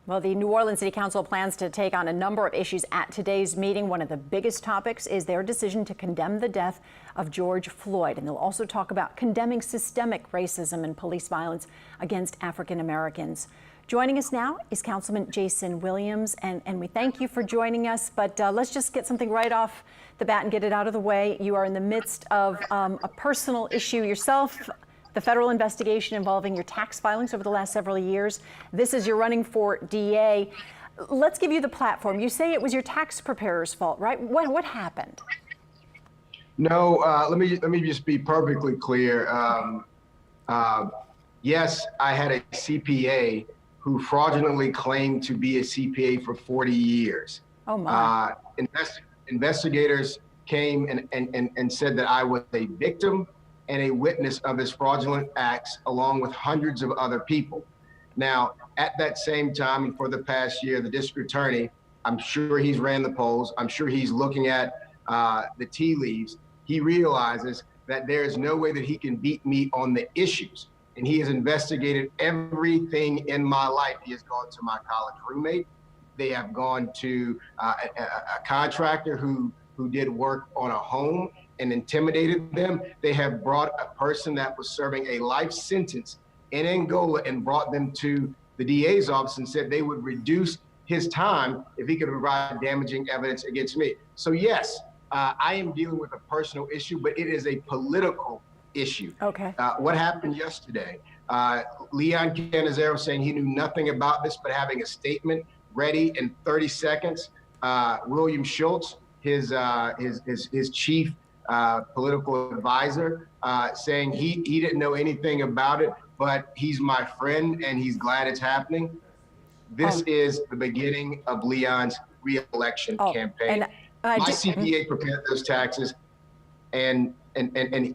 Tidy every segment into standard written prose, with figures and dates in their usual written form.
Well, the New Orleans City Council plans to take on a number of issues at today's meeting. One of the biggest topics is their decision to condemn the death of George Floyd. And they'll also talk about condemning systemic racism and police violence against African Americans. Joining us now is Councilman Jason Williams, and we thank you for joining us. But let's just get something right off the bat and get it out of the way. You are in the midst of a personal issue yourself. The federal investigation involving your tax filings over the last several years. This is you're running for DA. Let's give you the platform. You say it was your tax preparer's fault, right? What happened? No, let me just be perfectly clear. Yes, I had a CPA who fraudulently claimed to be a CPA for 40 years. Oh my. Investigators came and said that I was a victim and a witness of his fraudulent acts, along with hundreds of other people. Now, at that same time, and for the past year, the district attorney, I'm sure he's ran the polls, I'm sure he's looking at the tea leaves. He realizes that there is no way that he can beat me on the issues. And he has investigated everything in my life. He has gone to my college roommate. They have gone to a contractor who did work on a home and intimidated them. They have brought a person that was serving a life sentence in Angola and brought them to the DA's office and said they would reduce his time if he could provide damaging evidence against me. So yes, I am dealing with a personal issue, but it is a political issue. Okay. What happened yesterday? Leon Canizero saying he knew nothing about this, but having a statement ready in 30 seconds. William Schultz, his chief political advisor, saying he didn't know anything about it, but he's my friend and he's glad it's happening. This is the beginning of Leon's re-election campaign. My CPA prepared those taxes, and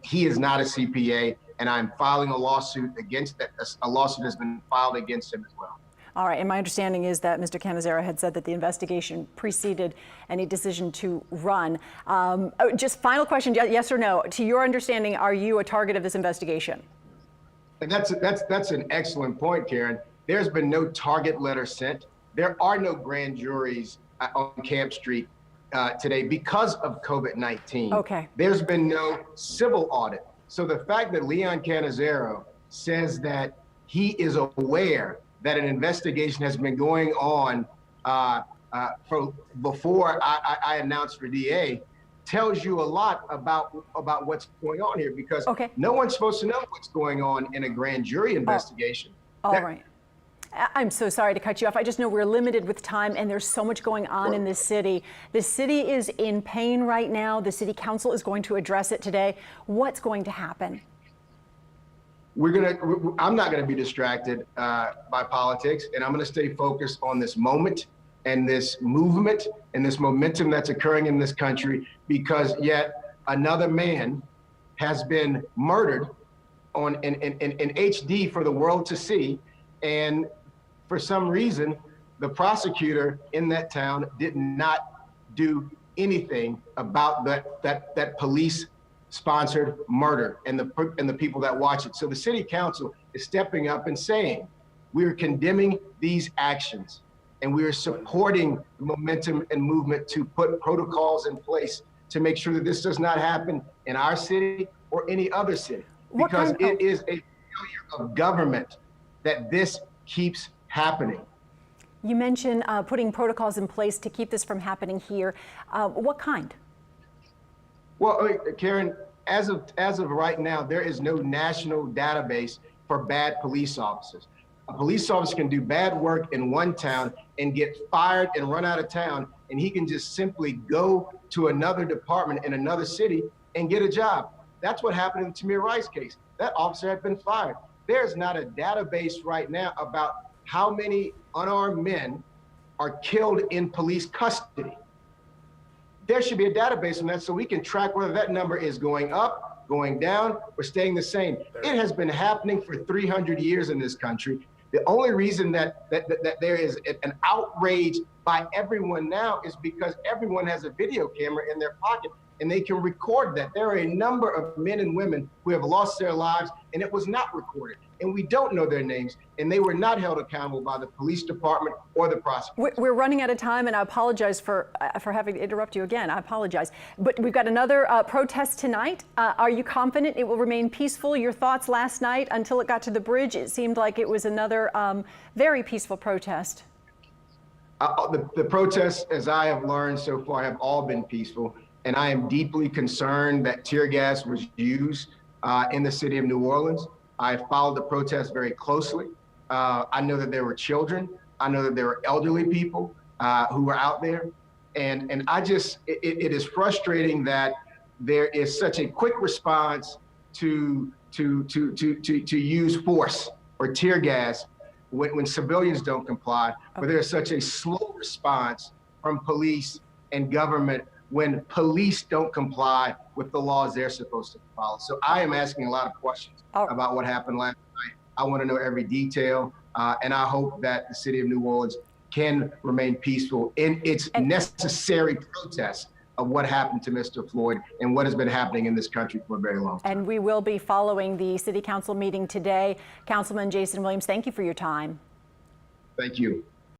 he is not a CPA, and I'm filing a lawsuit against that. A lawsuit has been filed against him as well. All right, and my understanding is that Mr. Canizero had said that the investigation preceded any decision to run. Just final question, yes or no? To your understanding, are you a target of this investigation? And that's an excellent point, Karen. There's been no target letter sent. There are no grand juries on Camp Street today because of COVID-19. Okay. There's been no civil audit. So the fact that Leon Canizero says that he is aware that an investigation has been going on before I announced for DA tells you a lot about what's going on here, because no one's supposed to know what's going on in a grand jury investigation. All right. I'm so sorry to cut you off. I just know we're limited with time and there's so much going on in this city. The city is in pain right now. The city council is going to address it today. What's going to happen? I'm not gonna be distracted by politics, and I'm gonna stay focused on this moment and this movement and this momentum that's occurring in this country, because yet another man has been murdered in HD for the world to see. And for some reason, the prosecutor in that town did not do anything about that police sponsored murder and the people that watch it. So the city council is stepping up and saying, we are condemning these actions and we are supporting the momentum and movement to put protocols in place to make sure that this does not happen in our city or any other city, because it is a failure of government that this keeps happening. You mentioned putting protocols in place to keep this from happening here. What kind? Well, Karen, as of right now, there is no national database for bad police officers. A police officer can do bad work in one town and get fired and run out of town, and he can just simply go to another department in another city and get a job. That's what happened in the Tamir Rice case. That officer had been fired. There's not a database right now about how many unarmed men are killed in police custody. There should be a database on that so we can track whether that number is going up, going down, or staying the same. It has been happening for 300 years in this country. The only reason that there is an outrage by everyone now is because everyone has a video camera in their pocket and they can record that. There are a number of men and women who have lost their lives, and it was not recorded. And we don't know their names, and they were not held accountable by the police department or the prosecutor. We're running out of time, and I apologize for having to interrupt you again. I apologize. But we've got another protest tonight. Are you confident it will remain peaceful? Your thoughts last night until it got to the bridge? It seemed like it was another very peaceful protest. The protests, as I have learned so far, have all been peaceful. And I am deeply concerned that tear gas was used in the city of New Orleans. I followed the protests very closely. I know that there were children. I know that there were elderly people who were out there. And I just, it is frustrating that there is such a quick response to use force or tear gas when civilians don't comply, but there's such a slow response from police and government when police don't comply with the laws they're supposed to follow. So I am asking a lot of questions about what happened last night. I want to know every detail, and I hope that the city of New Orleans can remain peaceful in its necessary protest of what happened to Mr. Floyd and what has been happening in this country for a very long time. And we will be following the city council meeting today. Councilman Jason Williams, thank you for your time. Thank you.